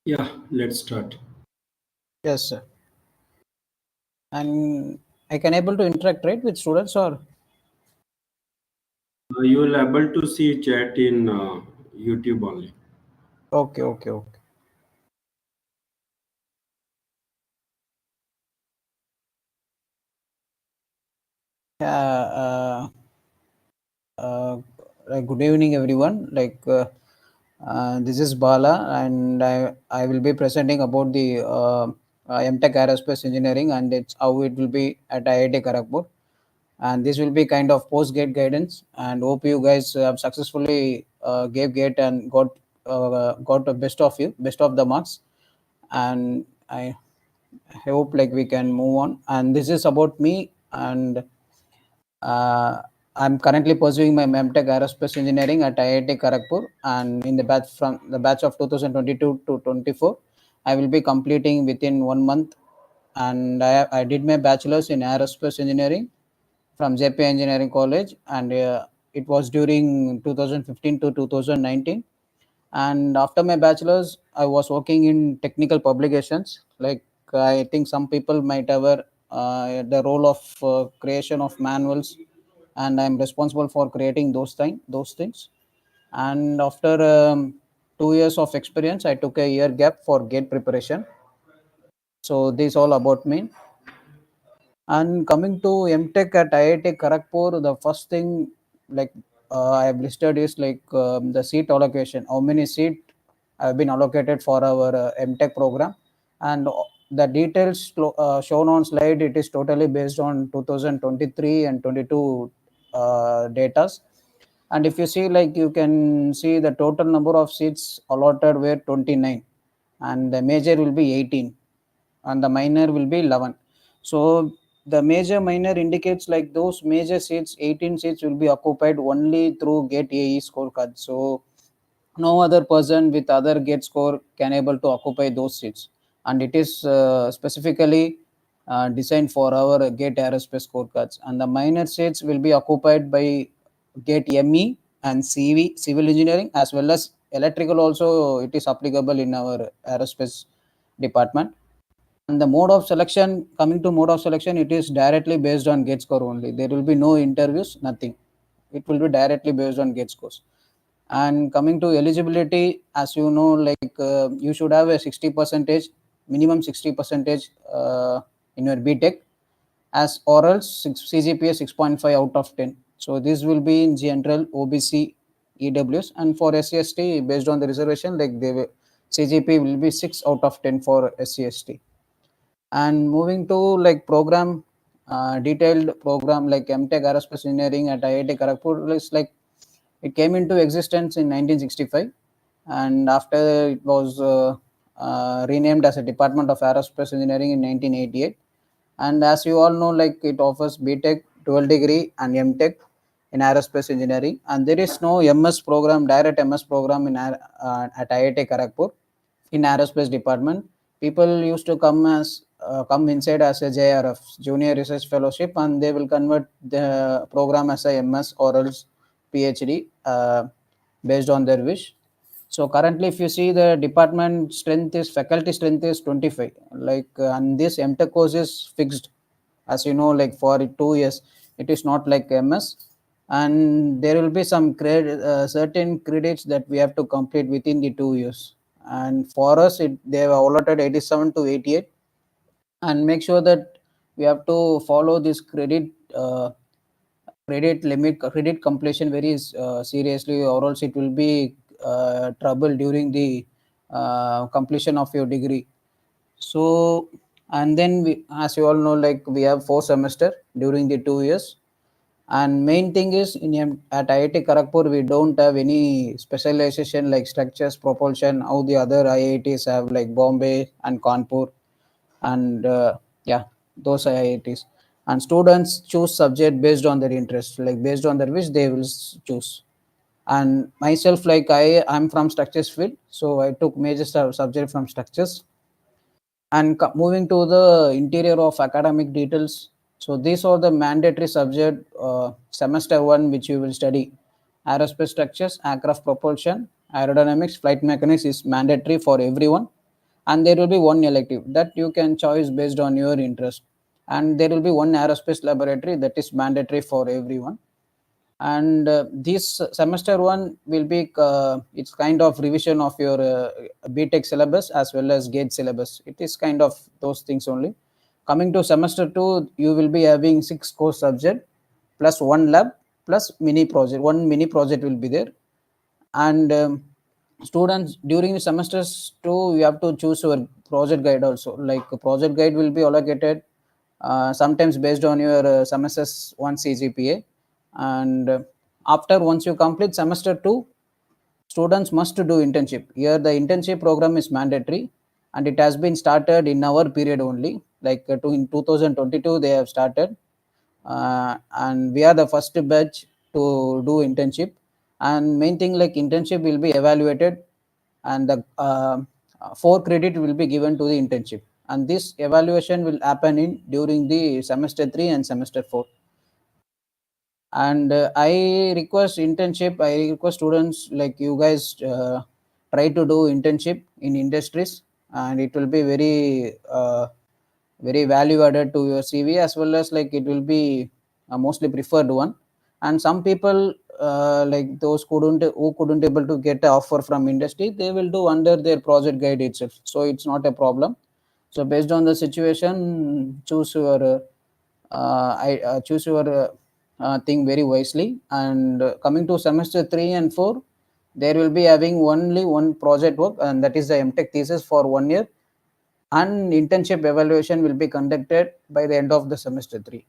Yeah, let's start. Yes, sir. And I can able to interact right with students or You will able to see chat in YouTube only. okay. Yeah, good evening, everyone. This is Bala, and I will be presenting about the MTech Aerospace Engineering and it's how it will be at IIT Kharagpur. And this will be kind of post-gate guidance. And hope you guys have successfully gave gate and got the best of the marks. And I hope like we can move on. And this is about me and uh, I'm currently pursuing my MTech Aerospace Engineering at IIT Kharagpur, and in the batch from the batch of 2022 to 24, I will be completing within 1 month. And I did my bachelor's in Aerospace Engineering from JP Engineering College, and it was during 2015 to 2019. And after my bachelor's, I was working in technical publications. Like I think some people might have the role of creation of manuals, and I'm responsible for creating those things. And after 2 years of experience, I took a year gap for gate preparation. So this all about me. And coming to MTech at IIT Kharagpur, the first thing like I have listed is the seat allocation. How many seat have been allocated for our MTech program, and the details shown on slide. It is totally based on 2023 and 22 datas. And if you see, like you can see the total number of seats allotted were 29, and the major will be 18 and the minor will be 11. So the major minor indicates like those major seats, 18 seats will be occupied only through gate AE scorecard. So no other person with other gate score can able to occupy those seats, and it is specifically designed for our gate aerospace scorecards. And the minor seats will be occupied by gate ME and CV civil engineering, as well as electrical also. It is applicable in our aerospace department. And the mode of selection, coming to mode of selection, it is directly based on gate score only. There will be no interviews, nothing. It will be directly based on gate scores. And coming to eligibility, as you know, you should have a 60 percentage, minimum 60 percentage in your BTech, as oral CGPA 6.5 out of 10. So this will be in general OBC EWS, and for SCST based on the reservation, CGP will be 6 out of 10 for SCST. And moving to like program, detailed program like MTech Aerospace Engineering at IIT Kharagpur is like it came into existence in 1965, and after it was renamed as a Department of Aerospace Engineering in 1988. And as you all know, like it offers BTech, dual degree, and MTech in aerospace engineering. And there is no MS program, direct MS program at IIT Kharagpur in aerospace department. People used to come inside as a JRF, Junior Research Fellowship, and they will convert the program as a MS or else PhD based on their wish. So currently, if you see the department strength is faculty strength is 25. And this MTech course is fixed, as you know, like for 2 years, it is not like MS. And there will be some certain credits that we have to complete within the 2 years. And for us, they have allotted 87 to 88, and make sure that we have to follow this credit completion very seriously, or else it will be trouble during the completion of your degree. So, and then as you all know, like we have 4 semester during the 2 years. And main thing is at IIT Kharagpur, we don't have any specialization like structures, propulsion, how the other IITs have like Bombay and Kanpur, and yeah, those IITs. And students choose subject based on their interest, like based on their wish, they will choose. And myself, like I'm from structures field, so I took major subject from structures. And moving to the interior of academic details, so these are the mandatory subject semester one, which you will study. Aerospace structures, aircraft propulsion, aerodynamics, flight mechanics is mandatory for everyone. and there will be one elective that you can choose based on your interest, and there will be one aerospace laboratory that is mandatory for everyone. And this semester one will be it's kind of revision of your btech syllabus as well as gate syllabus. It is kind of those things only. Coming to semester 2, you will be having 6 core subject plus one lab plus mini project. One mini project will be there. And students during the semesters 2, you have to choose your project guide also. Like a project guide will be allocated sometimes based on your semesters 1 cgpa. And after once you complete semester 2, students must do internship. Here the internship program is mandatory, and it has been started in our period only. Like in 2022 they have started, and we are the first batch to do internship. And main thing, like internship will be evaluated, and the 4 credit will be given to the internship, and this evaluation will happen in during the semester 3 and semester 4. And I request internship, I request students like you guys try to do internship in industries, and it will be very value added to your cv, as well as like it will be a mostly preferred one. And some people like those who couldn't able to get an offer from industry, they will do under their project guide itself, so it's not a problem. So based on the situation, choose your I choose your thing very wisely. And coming to semester 3 and 4, there will be having only one project work, and that is the MTech thesis for 1 year, and internship evaluation will be conducted by the end of the semester 3.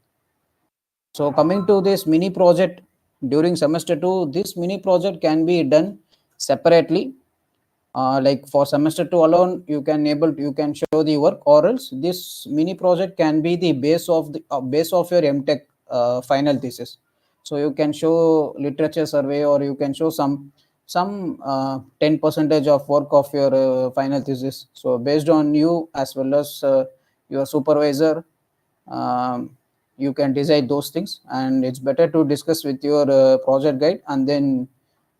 So coming to this mini project during semester 2, this mini project can be done separately. Like for semester 2 alone, you can show the work, or else this mini project can be the base of your MTech final thesis. So you can show literature survey, or you can show some 10 percentage of work of your final thesis. So based on you as well as your supervisor, you can decide those things, and it's better to discuss with your project guide, and then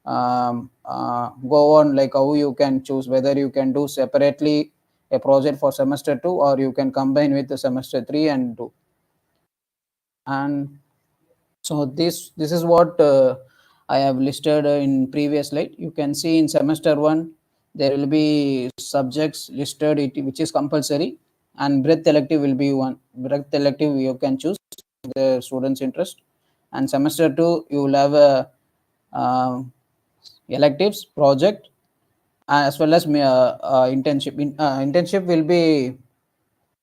go on like how you can choose whether you can do separately a project for semester 2, or you can combine with the semester 3 and 2. And so this is what I have listed in previous slide. You can see in semester 1 there will be subjects listed which is compulsory, and breadth elective will be one. Breadth elective you can choose the student's interest. And semester 2 you will have a electives project, as well as internship. Internship will be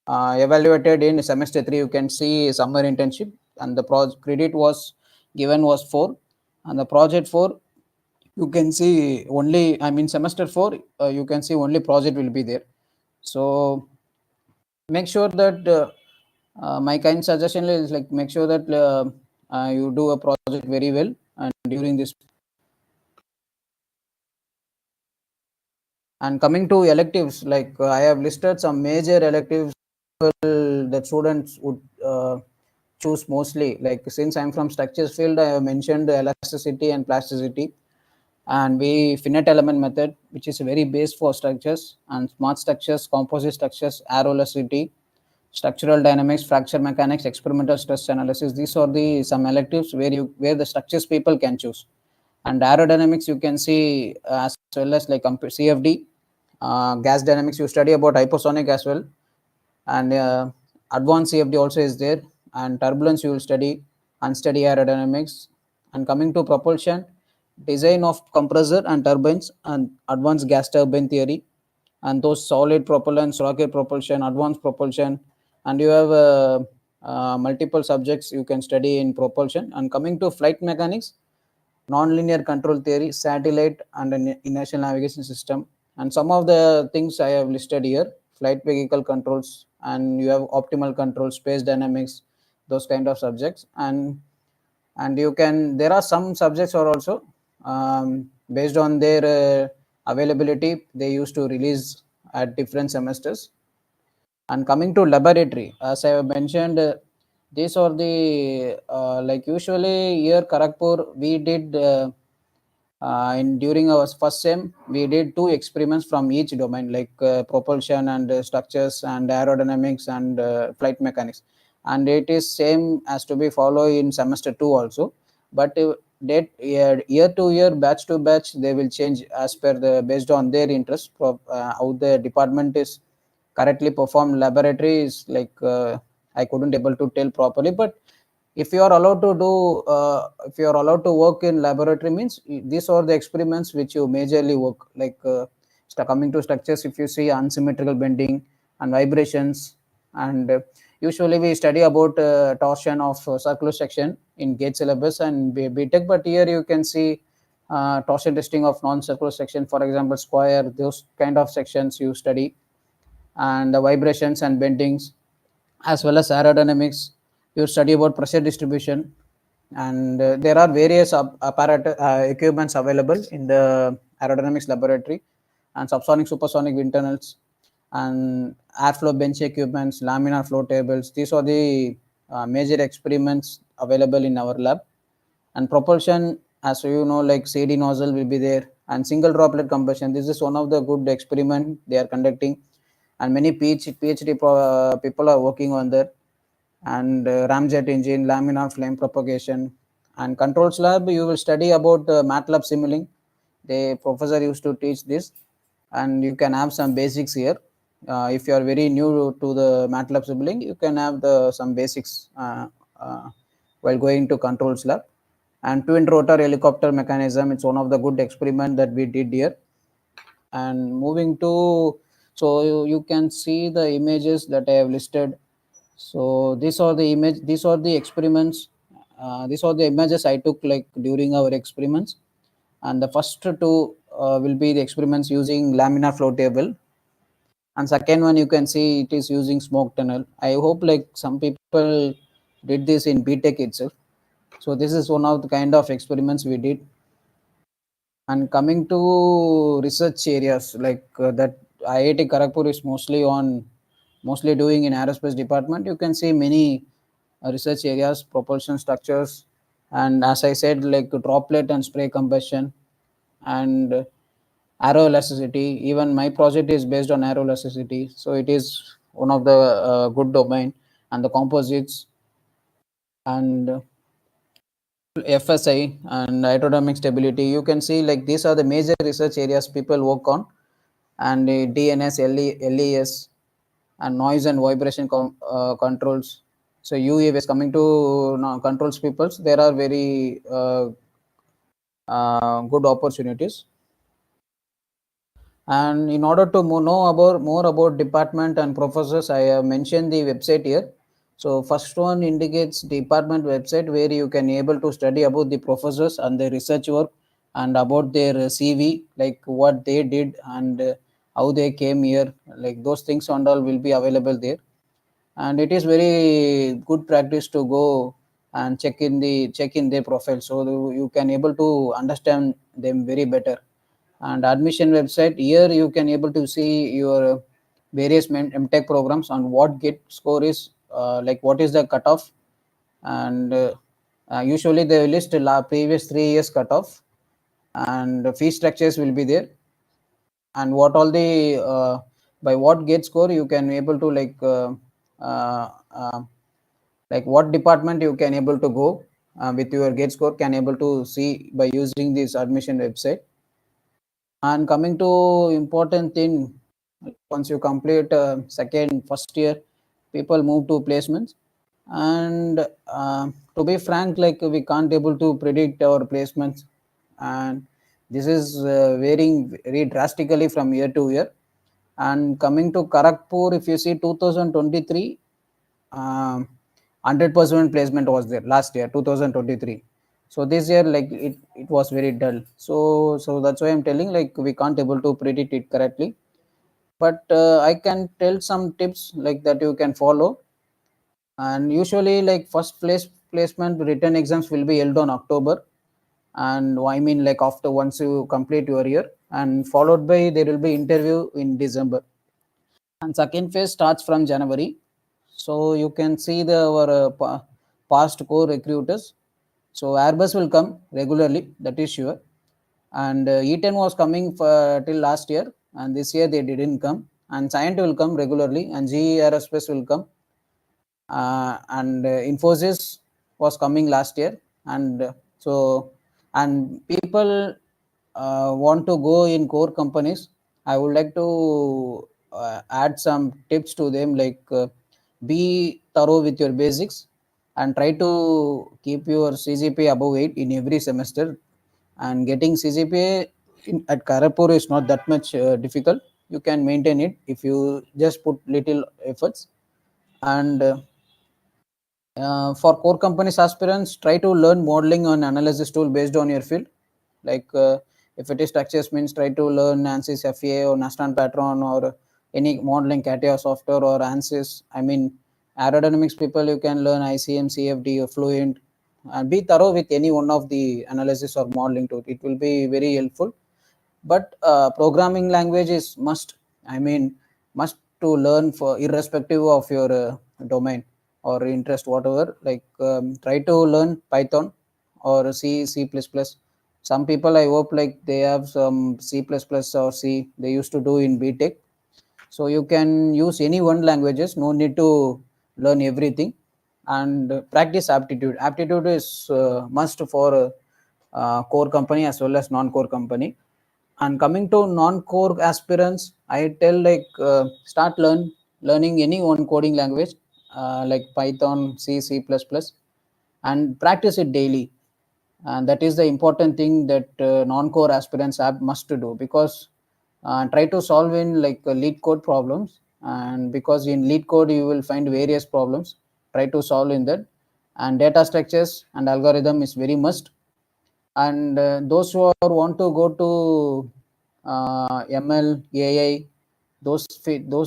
evaluated in semester 3. You can see summer internship, and the credit was given was 4. And the project 4, you can see only, I mean semester 4, you can see only project will be there. So make sure that my kind suggestion is like make sure that you do a project very well and during this. And coming to electives, like I have listed some major electives that students would choose mostly. Like since I'm from structures field, I have mentioned elasticity and plasticity, and we finite element method, which is very base for structures, and smart structures, composite structures, aeroelasticity, structural dynamics, fracture mechanics, experimental stress analysis. These are the some electives where the structures people can choose. And aerodynamics you can see as well as like CFD, gas dynamics you study about hypersonic as well, and advanced CFD also is there. And turbulence you will study unsteady aerodynamics. And coming to propulsion, design of compressor and turbines, and advanced gas turbine theory, and those solid propellants, rocket propulsion, advanced propulsion. And you have multiple subjects you can study in propulsion. And coming to flight mechanics, non-linear control theory, satellite, and an inertial navigation system. And some of the things I have listed here: flight vehicle controls, and you have optimal control, space dynamics, those kind of subjects. And you can, there are some subjects are also based on their availability, they used to release at different semesters. And coming to laboratory, as I have mentioned, these are the like usually here Kharagpur we did In during our first sem, we did two experiments from each domain, like propulsion and structures and aerodynamics and flight mechanics. And it is same as to be follow in semester two also. But year to year, batch to batch, they will change as per the based on their interest. How the department is correctly performed laboratory is like I couldn't able to tell properly, but if you are allowed to do if you are allowed to work in laboratory means these are the experiments which you majorly work, like coming to structures, if you see unsymmetrical bending and vibrations, and usually we study about torsion of circular section in gauge syllabus and BTech, but here you can see torsion testing of non-circular section, for example square, those kind of sections you study, and the vibrations and bendings, as well as aerodynamics. You study about pressure distribution, and there are various apparatus equipments available in the aerodynamics laboratory, and subsonic, supersonic wind tunnels, and airflow bench equipments, laminar flow tables. These are the major experiments available in our lab. And propulsion, as you know, like CD nozzle will be there, and single droplet combustion. This is one of the good experiment they are conducting, and many PhD people are working on that. And ramjet engine, laminar flame propagation, and controls lab. You will study about MATLAB simulating. The professor used to teach this, and you can have some basics here. If you are very new to the MATLAB simulating, you can have the some basics uh, while going to controls lab. And twin rotor helicopter mechanism, it's one of the good experiment that we did here. And moving to, so you can see the images that I have listed. So these are the experiments, these are the images I took like during our experiments. And the first two will be the experiments using laminar flow table, and second one you can see it is using smoke tunnel. I hope like some people did this in BTech itself. So this is one of the kind of experiments we did. And coming to research areas, like that IIT Kharagpur is mostly doing in aerospace department, you can see many research areas, propulsion structures, and as I said, like droplet and spray combustion, and aeroelasticity. Even my project is based on aeroelasticity, so it is one of the good domain, and the composites, and FSI and aerodynamic stability. You can see like these are the major research areas people work on, and DNS, LES, and noise and vibration controls. So UAVs, coming to controls peoples, there are very good opportunities. And in order to know about more about department and professors, I have mentioned the website here. So first one indicates department website, where you can able to study about the professors and the research work, and about their CV, like what they did, and how they came here, like those things and all will be available there. And it is very good practice to go and check in their profile, so you can able to understand them very better. And admission website, here you can able to see your various MTech programs on what get score is, like what is the cutoff, and usually they list previous 3 years cutoff, and fee structures will be there, and what all the by what gate score you can able to uh, uh, like what department you can able to go with your gate score, can able to see by using this admission website. And coming to important thing, once you complete second first year, people move to placements. And to be frank, like we can't able to predict our placements, and this is varying very drastically from year to year. And coming to Kharagpur, if you see 2023, 100% placement was there last year, 2023. So this year, like it was very dull. So that's why I'm telling, like we can't able to predict it correctly. But I can tell some tips like that you can follow. And usually, like first placement written exams will be held on October, and I mean like after once you complete your year, and followed by there will be interview in December. And second phase starts from January. So you can see the our past core recruiters. So Airbus will come regularly, that is sure. And E10 was coming for, till last year, and this year they didn't come. And Scient will come regularly, and GE Aerospace will come. And Infosys was coming last year, and and people want to go in core companies. I would like to add some tips to them, like be thorough with your basics and try to keep your CGPA above 8 in every semester. And getting CGPA at Kharagpur is not that much difficult. You can maintain it if you just put little efforts. And for core companies aspirants, try to learn modeling and analysis tool based on your field. Like if it is structures means, try to learn ANSYS FEA or Nastan pattern or any modeling CATIA software or ANSYS. I mean, aerodynamics people, you can learn ICM, CFD or Fluent, and be thorough with any one of the analysis or modeling tool. It will be very helpful. But programming language is must. I mean, must to learn for irrespective of your domain or interest, whatever. Like try to learn Python or C++. Some people, I hope, like they have some C++ or C they used to do in BTech. So you can use any one languages, no need to learn everything. And practice aptitude. Aptitude is must for core company as well as non-core company. And coming to non-core aspirants, I tell, like start learning any one coding language, like Python, C++, and practice it daily. And that is the important thing that non-core aspirants have must to do, because try to solve in like lead code problems. And because in lead code you will find various problems, try to solve in that. And data structures and algorithm is very must. And those who are want to go to ML, AI, those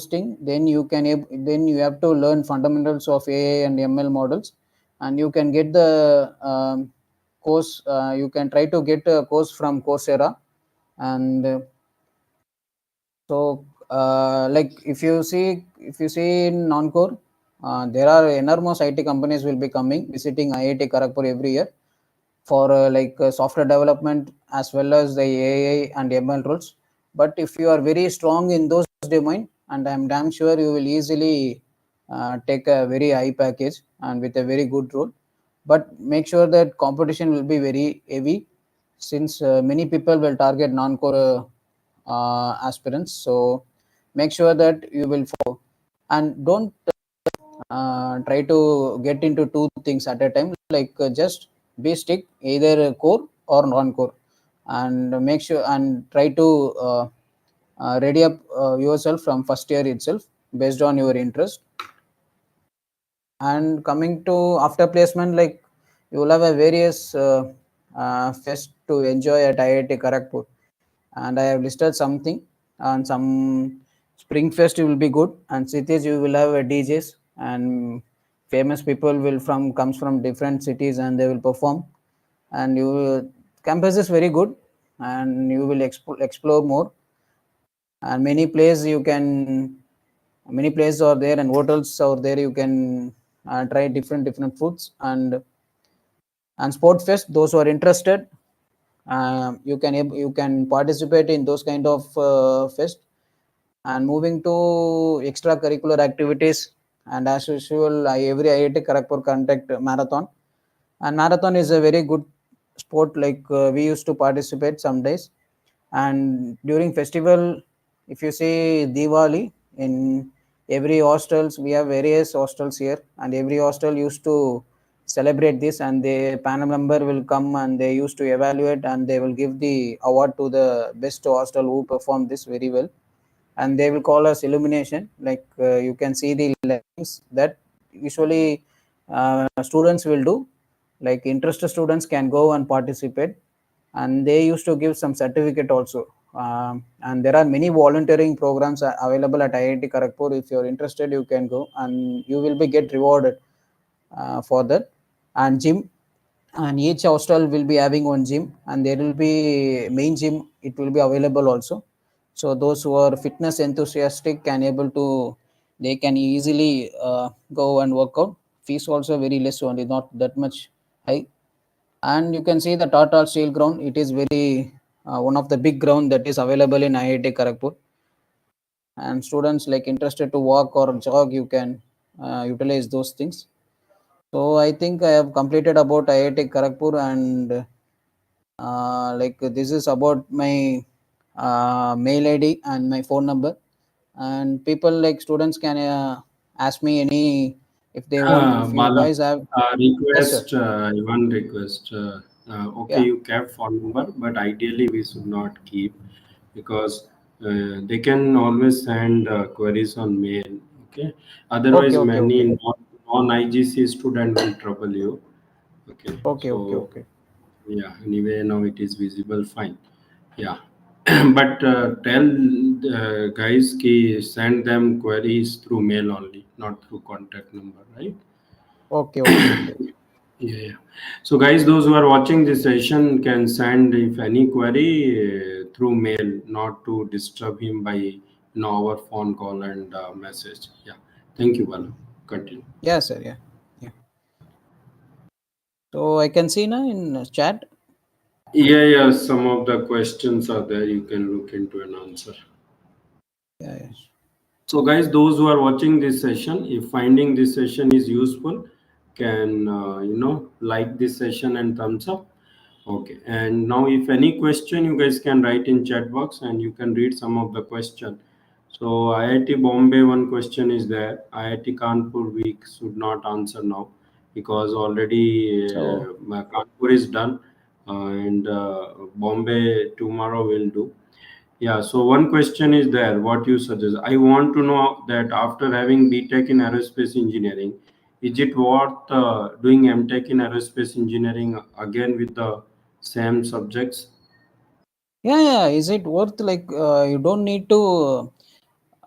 things, then you can then you have to learn fundamentals of AI and ML models. And you can get the course. You can try to get a course from Coursera. And so like if you see in non-core, there are enormous IT companies will be coming visiting IIT Kharagpur every year for like software development as well as the AI and ML roles. But if you are very strong in those domain, and I'm damn sure you will easily take a very high package and with a very good role. But make sure that competition will be very heavy, since many people will target non-core aspirants. So make sure that you will follow, and don't try to get into two things at a time. Like just be stick either core or non-core, and make sure and try to ready up yourself from first year itself based on your interest. And coming to after placement, like you will have a various fest to enjoy at IIT Kharagpur. And I have listed something. And some spring fest will be good, and cities you will have DJs, and famous people will from comes from different cities and they will perform. And you campus is very good, and you will explore more. And many places are there and hotels are there, you can try different foods. And sport fest, those who are interested, you can participate in those kind of fest. And moving to extracurricular activities, and as usual, every IIT Kharagpur conduct marathon. And marathon is a very good sport. Like we used to participate some days. And during festival, if you see Diwali, in every hostels, we have various hostels here, and every hostel used to celebrate this. And the panel member will come and they used to evaluate, and they will give the award to the best hostel who performed this very well. And they will call us illumination. Like you can see the lines that usually students will do. Like interested students can go and participate, and they used to give some certificate also. And there are many volunteering programs available at IIT Kharagpur. If you're interested, you can go and you will be get rewarded for that. And gym, and each hostel will be having one gym, and there will be main gym, it will be available also. So those who are fitness enthusiastic can able to, they can easily go and work out. Fees also very less only, not that much high. And you can see the Tata Steel ground, it is very one of the big ground that is available in IIT Kharagpur. And students like interested to walk or jog, you can utilize those things. So I think I have completed about IIT Kharagpur, and like this is about my mail ID and my phone number. And people like students can ask me any if they want. If you Bala, guys have, yes sir, one request. Okay, yeah, you kept phone number, but ideally we should not keep because they can always send queries on mail. Okay, okay, otherwise okay, okay, many non-IGC student will trouble you. Okay, okay, okay, so okay. yeah, anyway, now it is visible, fine. Yeah, but tell guys ki send them queries through mail only, not through contact number, right? Okay, okay, okay. Yeah, yeah. So, guys, those who are watching this session can send if any query through mail, not to disturb him by our phone call and message. Yeah. Thank you, Bala. Continue. Yeah, sir. Yeah, yeah. So I can see now in chat. Yeah, yeah. Some of the questions are there. You can look into and answer. Yeah, yeah. So, guys, those who are watching this session, if finding this session is useful, can like this session and thumbs up. Okay, and now if any question, you guys can write in chat box and you can read some of the question. So IIT Bombay, one question is there. IIT Kanpur we should not answer now because already So Kanpur is done, and Bombay tomorrow will do. Yeah, so one question is there. What you suggest? I want to know that after having BTech in aerospace engineering, is it worth doing MTech in aerospace engineering again with the same subjects? yeah, yeah. Is it worth like you don't need to,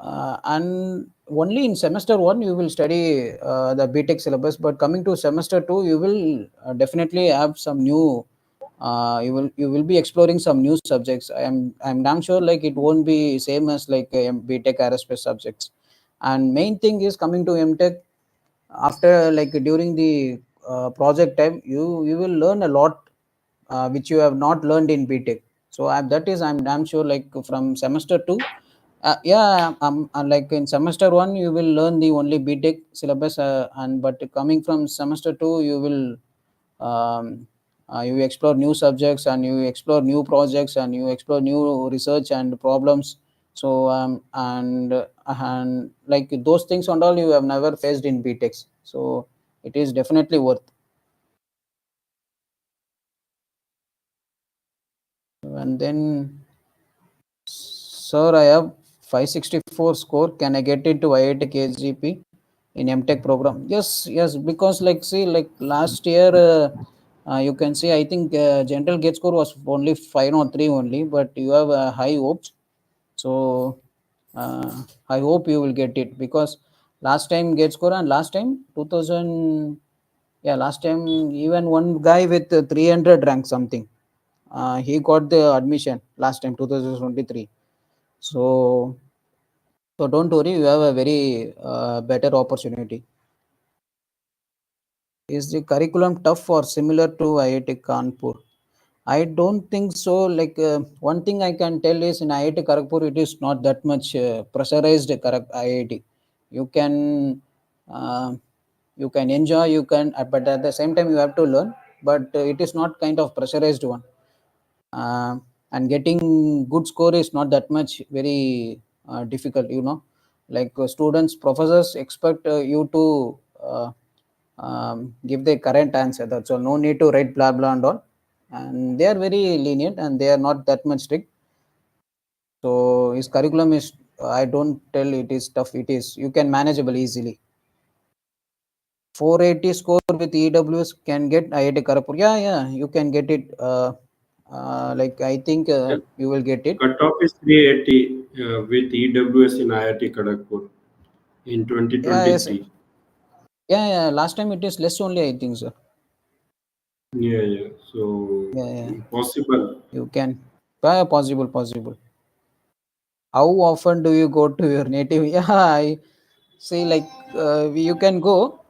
and only in semester one you will study the BTech syllabus, but coming to semester two you will definitely have some new. You will be exploring some new subjects. I'm damn sure like it won't be same as like BTech aerospace subjects. And main thing is coming to MTech after like during the project time you will learn a lot which you have not learned in BTech. So that is I'm damn sure like from semester 2, yeah, like in semester 1 you will learn the only BTech syllabus, and but coming from semester 2 you will you explore new subjects and you explore new projects and you explore new research and problems. So and like those things and all you have never faced in BTechs. So it is definitely worth. And then, sir, I have 564 score. Can I get into IIT KGP in MTech program? Yes, yes. Because like see, like last year, you can see. I think general gate score was only 503 only, but you have high hopes. So I hope you will get it because last time gate score and last time 2000. Yeah, last time even one guy with 300 rank something. He got the admission last time 2023. So so don't worry, you have a very better opportunity. Is the curriculum tough or similar to IIT Kanpur? I don't think so. Like one thing I can tell is in IIT Kharagpur, it is not that much pressurized. IIT, you can uh, you can enjoy, you can, but at the same time you have to learn. But it is not kind of pressurized one. And getting good score is not that much very difficult. Like students, professors expect you to give the correct answer. That's all. No need to write blah blah and all. And they are very lenient and they are not that much strict. So his curriculum is, I don't tell it is tough. It is, you can manageable easily. 480 score with EWS can get IIT Kharagpur. Yeah, yeah, you can get it. Like I think Yeah. you will get it. Cutoff is 380 with EWS in IIT Kharagpur in Yeah, yes, 2023. yeah, yeah. Last time it is less only, I think so. Yeah, yeah. So Yeah, yeah. possible. You can. Yeah, possible, possible. How often do you go to your native? Yeah, I see. Like you can go,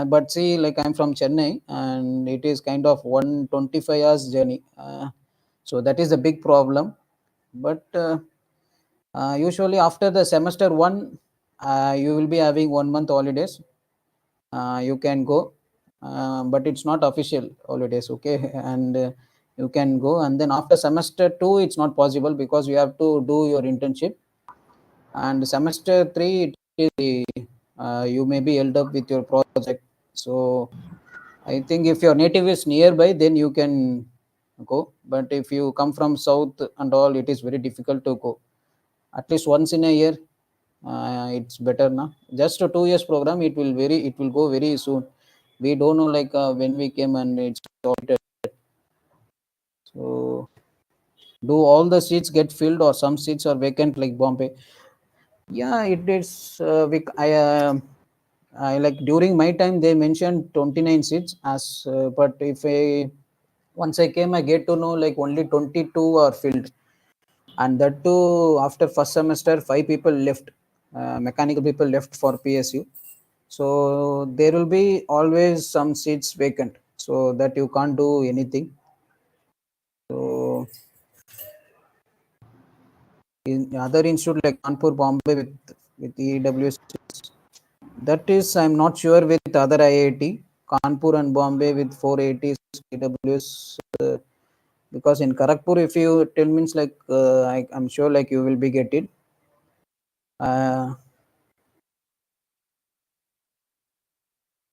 but see, like I'm from Chennai, and it is kind of 125 hours journey. So that is the big problem. But usually after the semester one, you will be having 1 month holidays. You can go, but it's not official holidays, okay? And you can go, and then after semester two, it's not possible because you have to do your internship. And semester three, you may be held up with your project. So I think if your native is nearby, then you can go. But if you come from south and all, it is very difficult to go. At least once in a year, it's better now. Just a 2 years program, it will go very soon. We don't know like when we came and it's sorted. So do all the seats get filled or some seats are vacant like Bombay? Yeah, it is. I like during my time they mentioned 29 seats as, but if I once I came, I get to know like only 22 are filled, and that too after first semester, 5 people left, mechanical people left for PSU. So there will be always some seats vacant, so that you can't do anything. So in other institute like Kanpur, Bombay with EWS, that is, I'm not sure with other IIT, Kanpur and Bombay with 480s AWS. Because in Kharagpur, if you tell means like I'm sure like you will be get it. Uh,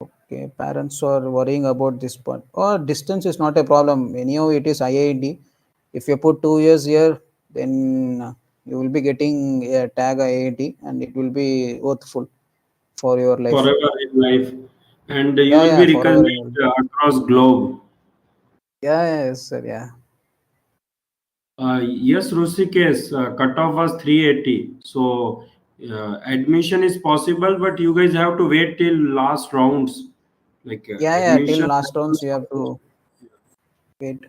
okay, parents are worrying about this part. Or distance is not a problem. Anyhow, it is IIT. If you put 2 years here, then you will be getting a tag IIT, and it will be worthful for your life. forever in life, and you Yeah, will yeah, be forever. recognized across globe. Yeah, yes, sir. Yeah. Yes, Rusikesh, cutoff was 380. So admission is possible, but you guys have to wait till last rounds. Like Yeah, yeah. Till admission last rounds, happens you have first. to wait.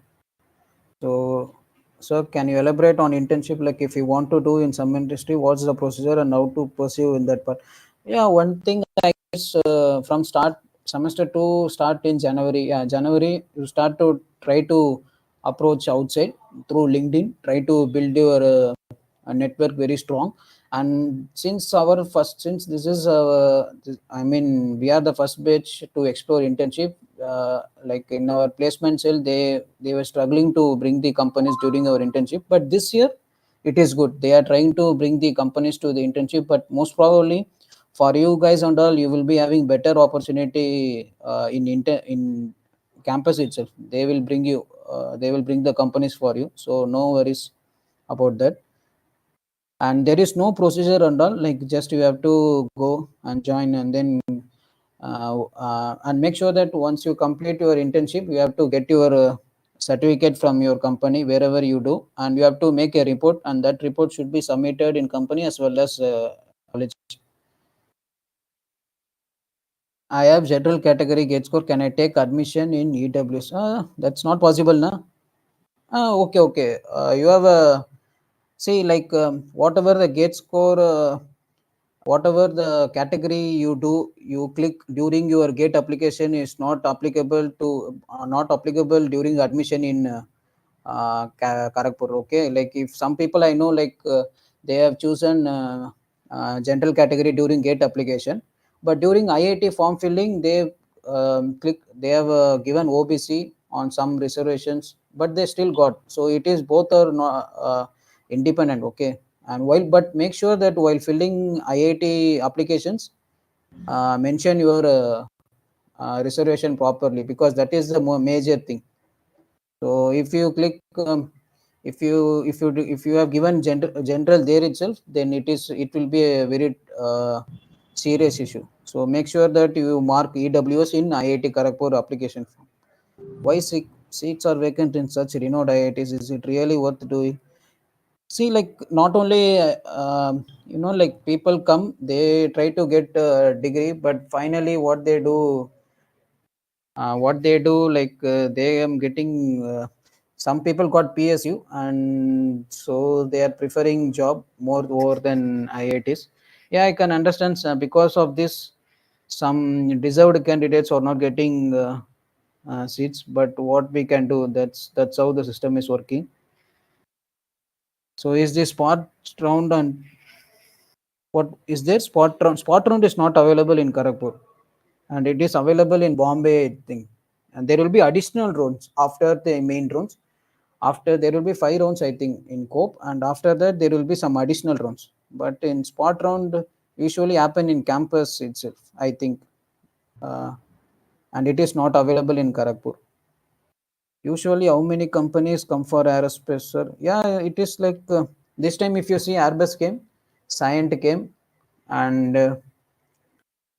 So, sir, can you elaborate on internship? Like, if you want to do in some industry, what's the procedure and how to pursue in that part? Yeah, one thing I guess from start semester two start in January. Yeah, January you start to try to approach outside through LinkedIn. Try to build your network very strong. And since this is I mean we are the first batch to explore internship. Like in our placement cell, they were struggling to bring the companies during our internship, but this year it is good. They are trying to bring the companies to the internship, but most probably for you guys and all, you will be having better opportunity in campus itself. They will bring the companies for you, so no worries about that. And there is no procedure and all, like just you have to go and join, and then and make sure that once you complete your internship, you have to get your certificate from your company wherever you do, and you have to make a report, and that report should be submitted in company as well as college. I have general category gate score. Can I take admission in EWS? That's not possible now. Okay, okay. You have a see like whatever the gate score, whatever the category you do, you click during your gate application is not applicable during admission in Kharagpur. Okay, like if some people I know, like they have chosen general category during gate application, but during IIT form filling they have given OBC on some reservations, but they still got. So it is both are not independent. Okay, and while but make sure that while filling IIT applications, mention your reservation properly, because that is the major thing. So if you click if you have given general there itself, then it will be a very serious issue. So make sure that you mark EWS in IIT Kharagpur application form. Why seats are vacant in such renowned IITs? Is it really worth doing? See, like not only like people come, they try to get a degree, but finally what they do, like they am getting some people got PSU, and so they are preferring job more than IITs. Yeah, I can understand, because of this some deserved candidates are not getting seats, but what we can do, that's how the system is working. So is the spot round and what is there spot round? Spot round is not available in Kharagpur, and it is available in Bombay, I think. And there will be additional rounds after the main rounds. After there will be 5 rounds, I think, in Cope, and after that there will be some additional rounds. But in spot round, usually happen in campus itself, I think, uh, and it is not available in Kharagpur. Usually, how many companies come for aerospace, sir? Yeah, it is like this time. If you see, Airbus came, Scient came, and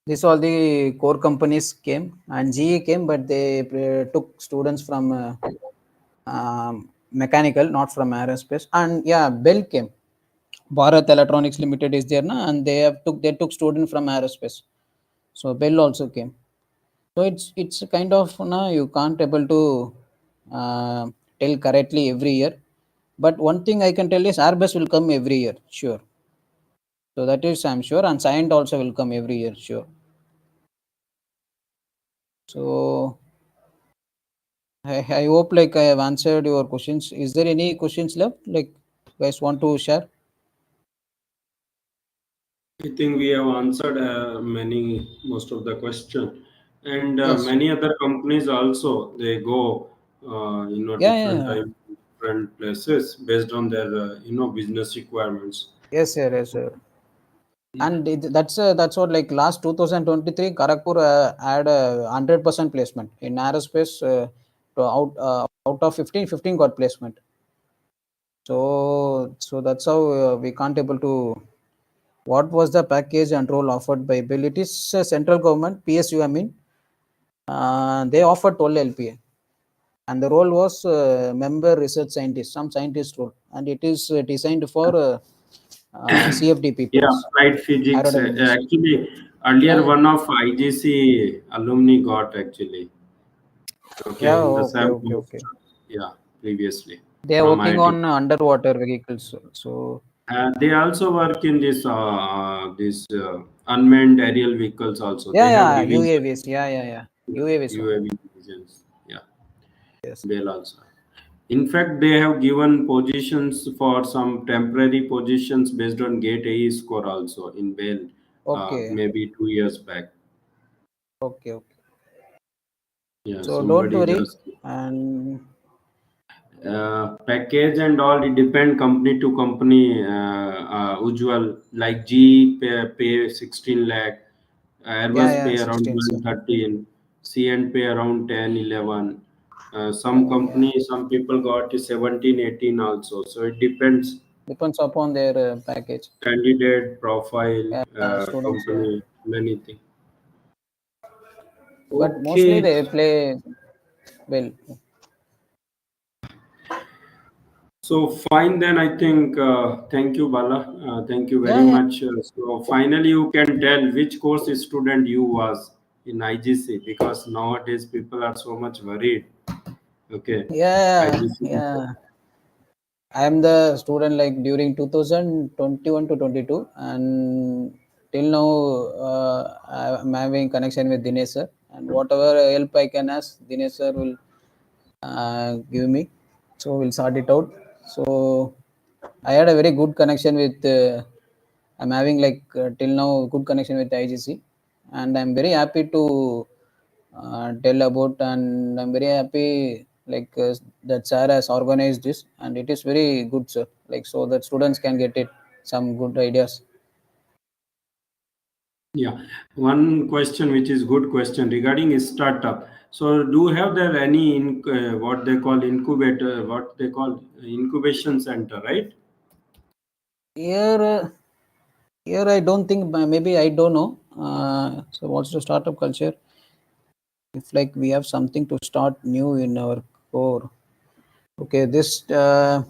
this all the core companies came, and GE came, but they took students from mechanical, not from aerospace. And yeah, Bell came. Bharat Electronics Limited is there, na, and they took student from aerospace. So Bell also came. So it's a kind of na, you can't able to uh, tell correctly every year. But one thing I can tell is Airbus will come every year, sure. So that is I'm sure, and Scient also will come every year, sure. So I hope like I have answered your questions. Is there any questions left? Like guys want to share? I think we have answered most of the question, and Yes. many other companies also they go, Yeah, yeah, different yeah. time, different places based on their business requirements. Yes, sir, yes, sir. Yeah, And that's what like last 2023 Kharagpur had a 100% placement in aerospace. Out of 15 got placement. So that's how we can't able to. What was the package and role offered by Bill? It is central government PSU. I mean, they offered 12 LPA, and the role was member research scientist, some scientist role, and it is designed for CFD yeah, peoples, flight physics. aerodynamics. Actually, earlier Yeah, one of IGC alumni got actually. yeah. Okay, in the Okay, same okay, okay. yeah, previously They are from working IIT. on underwater vehicles. So They also work in this unmanned aerial vehicles. Also, yeah, they have yeah, division. UAVs. Yeah, yeah, yeah. UAVs only. UAV divisions. Yeah, Yes. Bell also. In fact, they have given positions for some temporary positions based on Gate AE score also in Bell, Okay, maybe 2 years back. okay, okay. Yeah, So don't somebody worry. just And package and all. It depend company to company. Usual like G pay 16 lakh, yeah, Airbus yeah, pay around 16, sir. 113, CN pay around 10 11. Some 11, yeah. company, some people got to 17 18 also. So it depends Depends upon their package. candidate profile, Yeah, students, yeah. company, many things. But mostly Okay, they play well. so fine then. I think thank you, Bala. Thank you very Yeah, yeah, much. So finally, you can tell which course student you was in IGC because nowadays people are so much worried. Okay, yeah, IGC. yeah. I am the student like during 2021 to 22, and till now I'm having connection with Dinesh sir, and whatever help I can ask, Dinesh sir will give me. So we'll sort it out. So I had a very good connection with. I'm having like till now good connection with IGC, and I'm very happy to tell about, and I'm very happy like that sir has organized this, and it is very good, sir. Like so that students can get it some good ideas. Yeah, one question which is good question regarding is startup. So do you have there any what they call incubator, what they call incubation center, right? Here, here I don't think maybe I don't know. So what's the startup culture? If like we have something to start new in our core. Okay, this I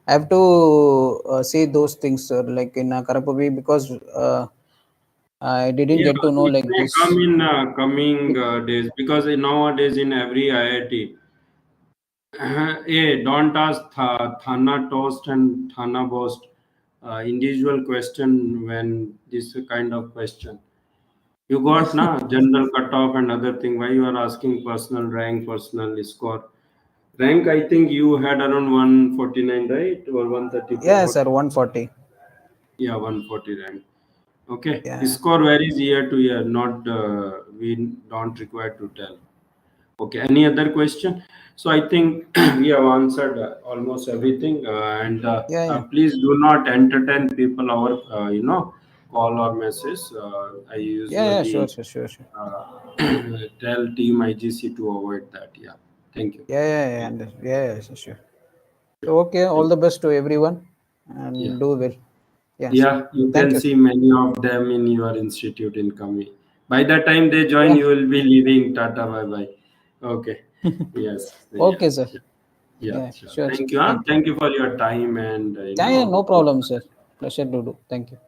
have to see those things, sir. Like in Karapavi, because I didn't Yeah, get to know it like may come this. in coming days because nowadays in every IIT, don't ask Thana toast and Thana boast individual question when this kind of question. You got na general cutoff and other thing. Why you are asking personal rank, personal score? Rank, I think you had around 149, right? Or 134. Yeah, What? sir, 140. Yeah, 140 rank. Okay. Yeah, Score varies year to year. Not we don't require to tell. Okay. Any other question? So I think we have answered almost everything. yeah, yeah, Please do not entertain people our call or message. I yeah, yeah. Sure, usually sure, sure, sure. uh, tell team IGC to avoid that. Yeah. Thank you. Yeah, yeah, yeah, Yeah. yeah, yeah, sure, sure. Sure. So, okay, all Thank the best to everyone, you. Yeah. and do well. Yeah, sure. Yeah, you Thank can you. see many of them in your institute in coming. By the time they join, Yeah. you will be leaving. Tata, bye bye. Okay. Yes. Yeah. Okay, sir. Sure. Yeah. Yeah, Sure. sure, sir. Thank you. Huh? Thank you. Thank you for your time and Yeah, yeah, no problem, sir. Pleasure to do. Thank you.